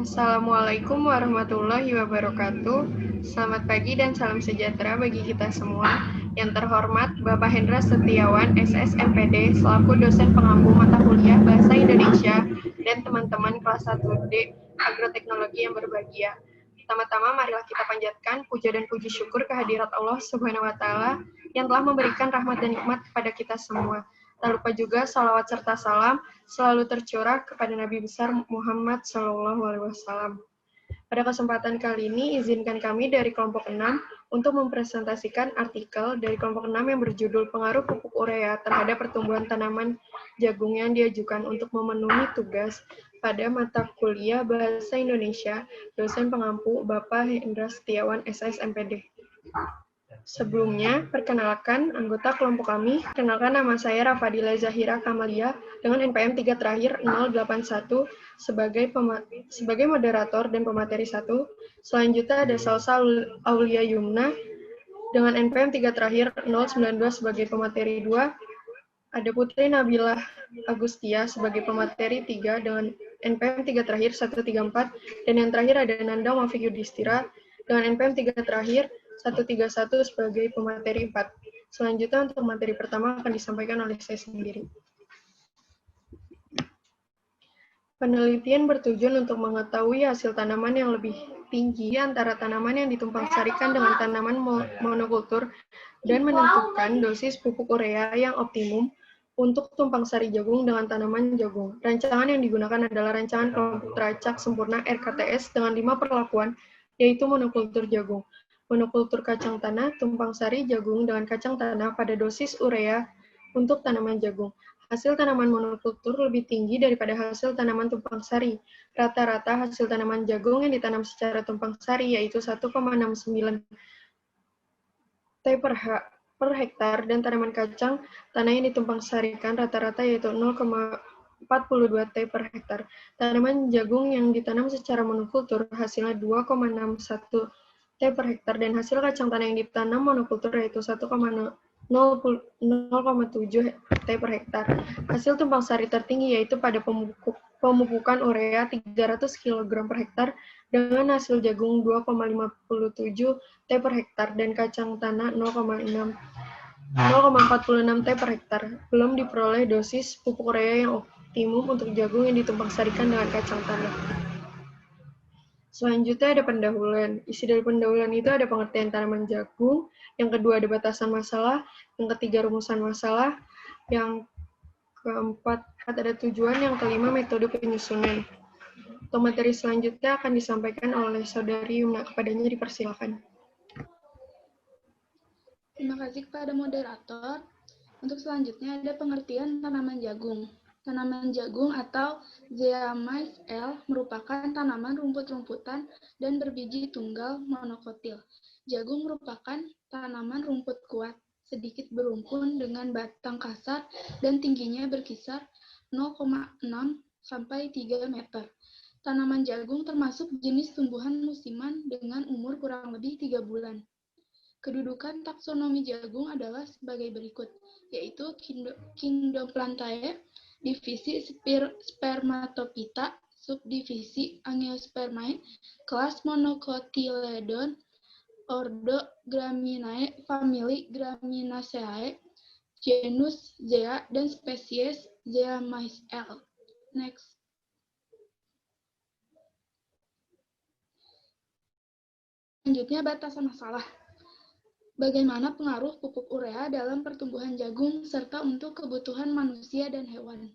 Assalamualaikum warahmatullahi wabarakatuh. Selamat pagi dan salam sejahtera bagi kita semua. Yang terhormat Bapak Hendra Setiawan, SSMPD, selaku dosen pengampu mata kuliah Bahasa Indonesia dan teman-teman kelas 1D Agroteknologi yang berbahagia. Pertama-tama marilah kita panjatkan puja dan puji syukur kehadirat Allah Subhanahu wa taala yang telah memberikan rahmat dan nikmat kepada kita semua. Tak lupa juga salawat serta salam selalu tercurah kepada Nabi besar Muhammad SAW. Pada kesempatan kali ini, izinkan kami dari kelompok 6 untuk mempresentasikan artikel dari kelompok 6 yang berjudul Pengaruh Pupuk Urea terhadap Pertumbuhan Tanaman Jagung yang diajukan untuk memenuhi tugas pada mata kuliah Bahasa Indonesia, dosen pengampu Bapak Hendra Setiawan, SSMPD. Sebelumnya, perkenalkan anggota kelompok kami. Kenalkan, nama saya Rafadila Zahira Kamalia dengan NPM 3 terakhir 081 sebagai moderator dan pemateri 1. Selanjutnya ada Salsa Aulia Yumna dengan NPM 3 terakhir 092 sebagai pemateri 2. Ada Putri Nabilah Agustia sebagai pemateri 3 dengan NPM 3 terakhir 134. Dan yang terakhir ada Nanda Mafik Yudhistira dengan NPM 3 terakhir 131 sebagai pemateri 4. Selanjutnya untuk materi pertama akan disampaikan oleh saya sendiri. Penelitian bertujuan untuk mengetahui hasil tanaman yang lebih tinggi antara tanaman yang ditumpang sarikan dengan tanaman monokultur dan menentukan dosis pupuk urea yang optimum untuk tumpang sari jagung dengan tanaman jagung. Rancangan yang digunakan adalah rancangan kelompok teracak sempurna RKTS dengan 5 perlakuan, yaitu monokultur jagung, monokultur kacang tanah, tumpang sari jagung dengan kacang tanah pada dosis urea untuk tanaman jagung. Hasil tanaman monokultur lebih tinggi daripada hasil tanaman tumpang sari. Rata-rata hasil tanaman jagung yang ditanam secara tumpang sari yaitu 1,69 T per hektar dan tanaman kacang tanah yang ditumpang sarikan rata-rata yaitu 0,42 T per hektar. Tanaman jagung yang ditanam secara monokultur hasilnya 2,61 T per hektar dan hasil kacang tanah yang ditanam monokultur yaitu 1,0,7 T per hektar. Hasil tumpang sari tertinggi yaitu pada pemupukan urea 300 kg per hektar dengan hasil jagung 2,57 T per hektar dan kacang tanah 0,46 T per hektar. Belum diperoleh dosis pupuk urea yang optimum untuk jagung yang ditumpang sarikan dengan kacang tanah. Selanjutnya ada pendahuluan. Isi dari pendahuluan itu ada pengertian tanaman jagung, yang kedua ada batasan masalah, yang ketiga rumusan masalah, yang keempat ada tujuan, yang kelima metode penyusunan. Untuk materi selanjutnya akan disampaikan oleh Saudari Yumna, kepadanya dipersilakan. Terima kasih kepada moderator. Untuk selanjutnya ada pengertian tanaman jagung. Tanaman jagung atau Zea mays L merupakan tanaman rumput-rumputan dan berbiji tunggal monokotil. Jagung merupakan tanaman rumput kuat, sedikit berumpun dengan batang kasar dan tingginya berkisar 0,6 sampai 3 meter. Tanaman jagung termasuk jenis tumbuhan musiman dengan umur kurang lebih 3 bulan. Kedudukan taksonomi jagung adalah sebagai berikut, yaitu Kingdom Plantae, divisi Spermatophyta, subdivisi Angiospermae, kelas Monocotyledon, ordo Graminae, famili Graminaceae, genus Zea, dan spesies Zea mays L. Next. Selanjutnya batasan masalah. Bagaimana pengaruh pupuk urea dalam pertumbuhan jagung serta untuk kebutuhan manusia dan hewan?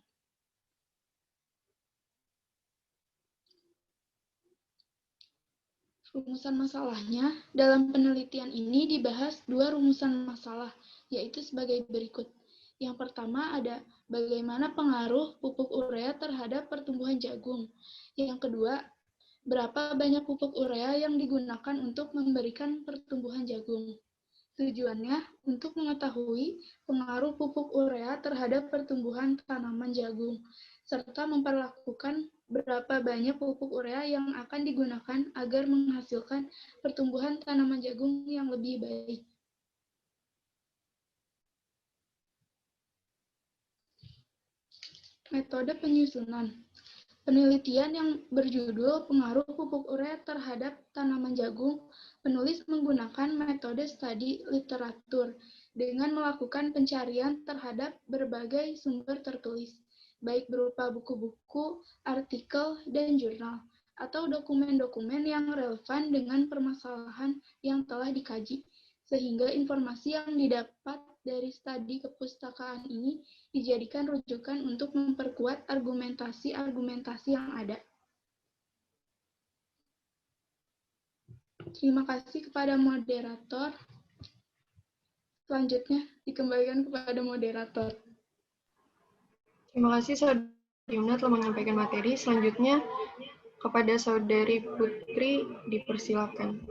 Rumusan masalahnya, dalam penelitian ini dibahas dua rumusan masalah, yaitu sebagai berikut. Yang pertama ada bagaimana pengaruh pupuk urea terhadap pertumbuhan jagung. Yang kedua, berapa banyak pupuk urea yang digunakan untuk memberikan pertumbuhan jagung. Tujuannya untuk mengetahui pengaruh pupuk urea terhadap pertumbuhan tanaman jagung, serta memperlakukan berapa banyak pupuk urea yang akan digunakan agar menghasilkan pertumbuhan tanaman jagung yang lebih baik. Metode penyusunan. Penelitian yang berjudul Pengaruh Pupuk Urea Terhadap Tanaman Jagung, penulis menggunakan metode studi literatur dengan melakukan pencarian terhadap berbagai sumber tertulis, baik berupa buku-buku, artikel, dan jurnal, atau dokumen-dokumen yang relevan dengan permasalahan yang telah dikaji, sehingga informasi yang didapat dari studi kepustakaan ini dijadikan rujukan untuk memperkuat argumentasi-argumentasi yang ada. Terima kasih kepada moderator. Selanjutnya dikembalikan kepada moderator. Terima kasih Saudari Yumna telah menyampaikan materi. Selanjutnya kepada Saudari Putri dipersilakan.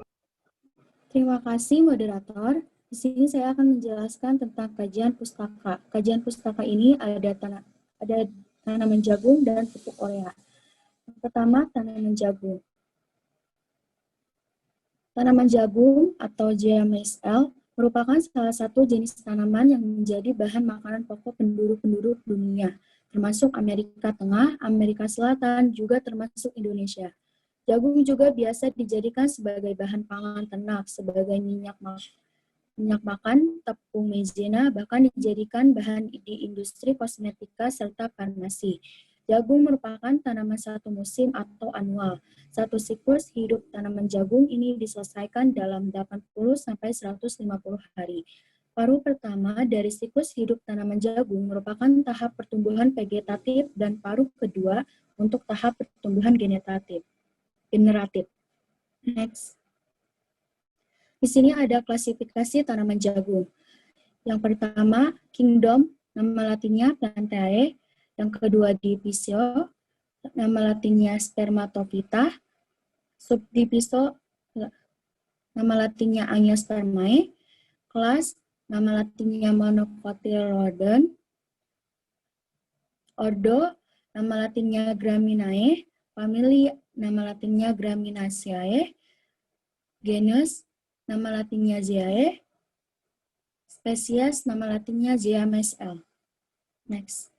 Terima kasih moderator. Di sini saya akan menjelaskan tentang kajian pustaka. Kajian pustaka ini ada tanaman jagung dan pupuk urea. Yang pertama, tanaman jagung. Tanaman jagung atau JMSL merupakan salah satu jenis tanaman yang menjadi bahan makanan pokok penduduk-penduduk dunia, termasuk Amerika Tengah, Amerika Selatan, juga termasuk Indonesia. Jagung juga biasa dijadikan sebagai bahan pangan ternak, sebagai minyak makan, tepung maizena, bahkan dijadikan bahan di industri kosmetika serta farmasi. Jagung merupakan tanaman satu musim atau annual. Satu siklus hidup tanaman jagung ini diselesaikan dalam 80-150 hari. Paruh pertama dari siklus hidup tanaman jagung merupakan tahap pertumbuhan vegetatif dan paruh kedua untuk tahap pertumbuhan generatif. Next. Di sini ada klasifikasi tanaman jagung. Yang pertama, kingdom, nama latinnya Plantae. Yang kedua, divisio, nama latinnya Spermatophyta. Subdivisio, nama latinnya Angiospermae. Kelas, nama latinnya Monocotyledon. Ordo, nama latinnya Graminae. Famili, nama latinnya Graminaceae. Genus, nama latinnya Zeae. Spesies, nama latinnya JMSL. Next.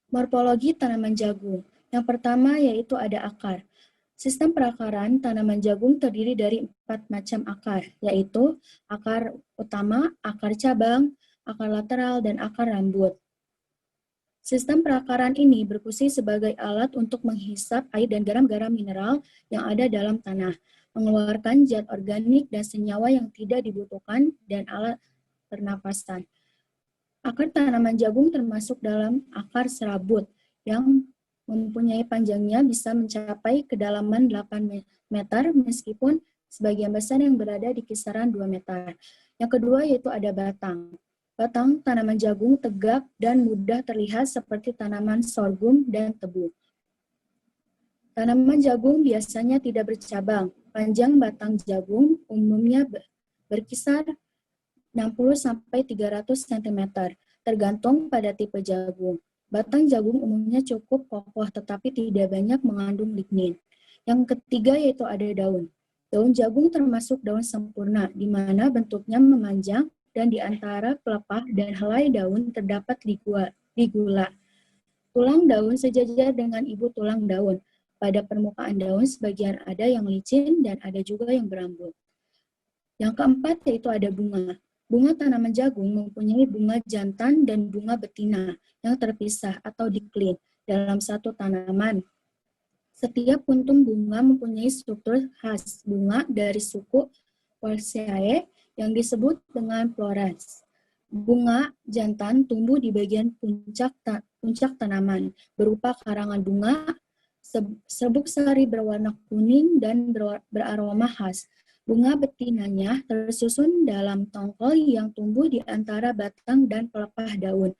Morfologi tanaman jagung. Yang pertama yaitu ada akar. Sistem perakaran tanaman jagung terdiri dari 4 macam akar, yaitu akar utama, akar cabang, akar lateral, dan akar rambut. Sistem perakaran ini berfungsi sebagai alat untuk menghisap air dan garam-garam mineral yang ada dalam tanah, mengeluarkan zat organik dan senyawa yang tidak dibutuhkan, dan alat pernapasan. Akar tanaman jagung termasuk dalam akar serabut yang mempunyai panjangnya bisa mencapai kedalaman 8 meter meskipun sebagian besar yang berada di kisaran 2 meter. Yang kedua yaitu ada batang. Batang tanaman jagung tegak dan mudah terlihat seperti tanaman sorghum dan tebu. Tanaman jagung biasanya tidak bercabang. Panjang batang jagung umumnya berkisar 60-300 cm, tergantung pada tipe jagung. Batang jagung umumnya cukup kokoh tetapi tidak banyak mengandung lignin. Yang ketiga yaitu ada daun. Daun jagung termasuk daun sempurna, di mana bentuknya memanjang dan di antara pelepah dan helai daun terdapat ligula. Tulang daun sejajar dengan ibu tulang daun. Pada permukaan daun sebagian ada yang licin dan ada juga yang berambut. Yang keempat yaitu ada bunga. Bunga tanaman jagung mempunyai bunga jantan dan bunga betina yang terpisah atau diklin dalam satu tanaman. Setiap puntung bunga mempunyai struktur khas bunga dari suku Poaceae yang disebut dengan florets. Bunga jantan tumbuh di bagian puncak tanaman, berupa karangan bunga, serbuk sari berwarna kuning dan beraroma khas. Bunga betinanya tersusun dalam tongkol yang tumbuh di antara batang dan pelepah daun.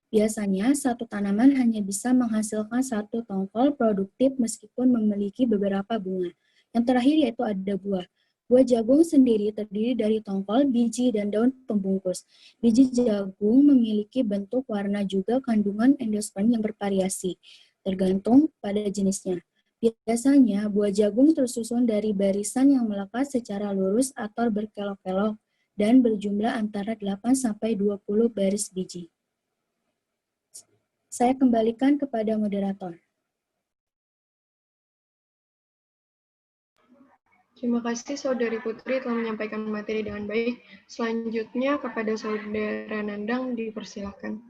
Biasanya, satu tanaman hanya bisa menghasilkan satu tongkol produktif meskipun memiliki beberapa bunga. Yang terakhir yaitu ada buah. Buah jagung sendiri terdiri dari tongkol, biji, dan daun pembungkus. Biji jagung memiliki bentuk, warna, juga kandungan endosperm yang bervariasi, tergantung pada jenisnya. Biasanya, buah jagung tersusun dari barisan yang melekat secara lurus atau berkelok-kelok dan berjumlah antara 8-20 baris biji. Saya kembalikan kepada moderator. Terima kasih Saudari Putri telah menyampaikan materi dengan baik. Selanjutnya kepada Saudara Nandang dipersilakan.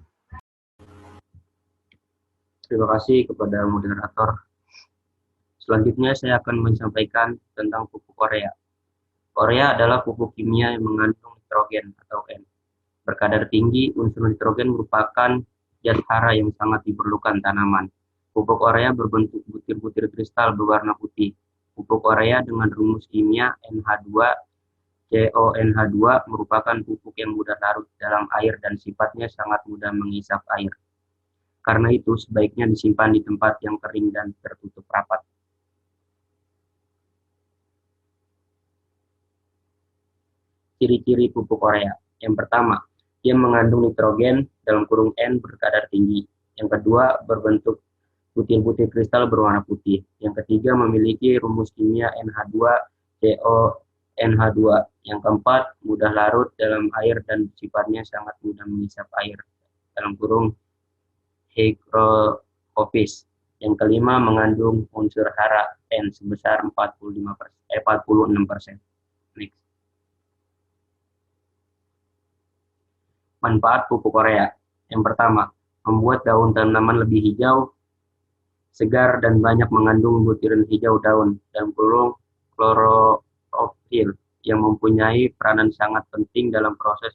Terima kasih kepada moderator. Selanjutnya saya akan menyampaikan tentang pupuk urea. Urea adalah pupuk kimia yang mengandung nitrogen atau N. Berkadar tinggi, unsur nitrogen merupakan zat hara yang sangat diperlukan tanaman. Pupuk urea berbentuk butir-butir kristal berwarna putih. Pupuk urea dengan rumus kimia NH2CONH2 merupakan pupuk yang mudah larut dalam air dan sifatnya sangat mudah menghisap air. Karena itu sebaiknya disimpan di tempat yang kering dan tertutup rapat. Ciri-ciri pupuk urea. Yang pertama, dia mengandung nitrogen dalam kurung N berkadar tinggi. Yang kedua, berbentuk butir-butir kristal berwarna putih. Yang ketiga, memiliki rumus kimia NH2CONH2. Yang keempat, mudah larut dalam air dan sifatnya sangat mudah menghisap air dalam kurung hygroscopis. Yang kelima, mengandung unsur hara N sebesar 46%. Next. Manfaat pupuk urea. Yang pertama, membuat daun tanaman lebih hijau, segar, dan banyak mengandung butiran hijau daun dan kurung klorofil yang mempunyai peranan sangat penting dalam proses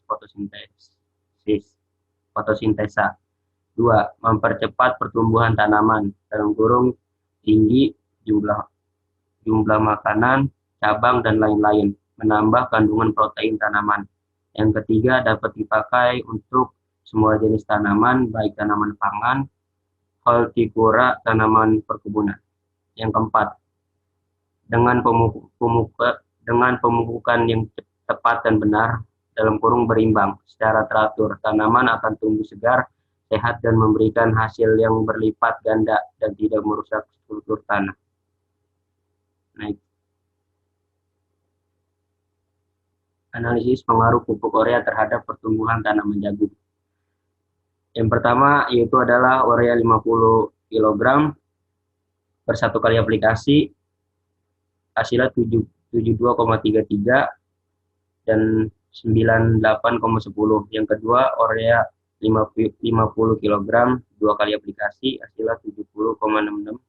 fotosintesa. 2. Mempercepat pertumbuhan tanaman dalam kurung tinggi, jumlah makanan, cabang, dan lain-lain, menambah kandungan protein tanaman. Yang ketiga, dapat dipakai untuk semua jenis tanaman, baik tanaman pangan, hortikura, tanaman perkebunan. Yang keempat, dengan pemupukan yang tepat dan benar, dalam kurung berimbang, secara teratur, tanaman akan tumbuh segar, sehat, dan memberikan hasil yang berlipat ganda dan tidak merusak struktur tanah. Next. Analisis pengaruh pupuk urea terhadap pertumbuhan tanaman jagung. Yang pertama yaitu adalah urea 50 kg per 1 kali aplikasi, hasilnya 72,33 dan 98,10. Yang kedua urea 50 kg 2 kali aplikasi, hasilnya 70,66.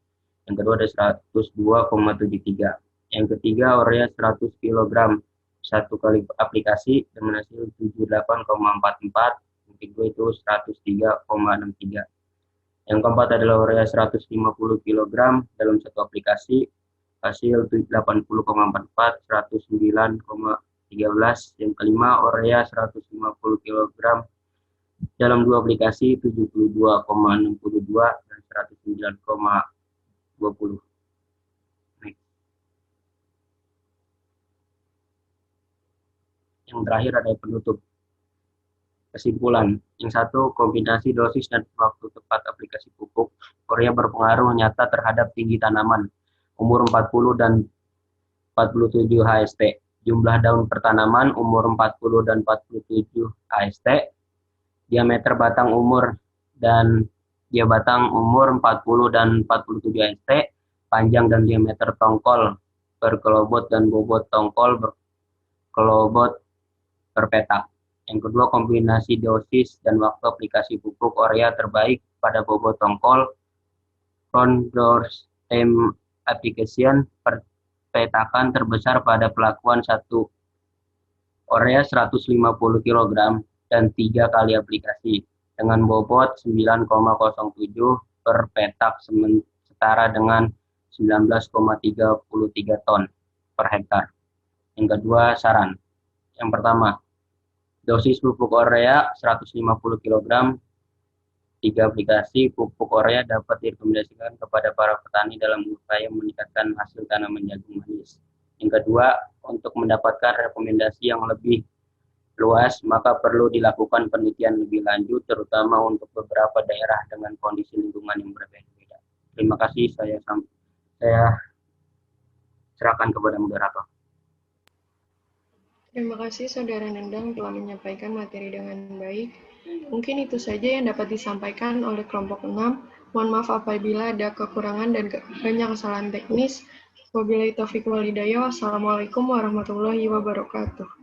Yang kedua ada 102,73. Yang ketiga urea 100 kg 1 kali aplikasi dengan hasil 78,44. Yang kedua itu 103,63. Yang keempat adalah urea 150 kg dalam 1 aplikasi, hasil 80,44, 109,13. Yang kelima urea 150 kg dalam 2 aplikasi, 72,62 dan 109,20. Yang terakhir ada penutup. Kesimpulan. Yang satu, kombinasi dosis dan waktu tepat aplikasi pupuk urea berpengaruh nyata terhadap tinggi tanaman, umur 40 dan 47 HST, jumlah daun per tanaman, umur 40 dan 47 HST, diameter batang umur 40 dan 47 HST, panjang dan diameter tongkol berkelobot dan bobot tongkol berkelobot per petak. Yang kedua, kombinasi dosis dan waktu aplikasi pupuk urea terbaik pada bobot tongkol, stem application, perpetakan terbesar pada pelakuan 1 urea 150 kg dan 3 kali aplikasi dengan bobot 9,07 per petak setara dengan 19,33 ton per hektar. Yang kedua, saran. Yang pertama, dosis pupuk urea 150 kg 3 aplikasi pupuk urea dapat direkomendasikan kepada para petani dalam upaya meningkatkan hasil tanaman jagung manis. Yang kedua, untuk mendapatkan rekomendasi yang lebih luas, maka perlu dilakukan penelitian lebih lanjut, terutama untuk beberapa daerah dengan kondisi lingkungan yang berbeda-beda. Terima kasih, saya serahkan kepada moderator. Terima kasih Saudara Nendang telah menyampaikan materi dengan baik. Mungkin itu saja yang dapat disampaikan oleh kelompok 6. Mohon maaf apabila ada kekurangan dan banyak kesalahan teknis. Wabillahi taufiq wal hidayah. Wassalamualaikum warahmatullahi wabarakatuh.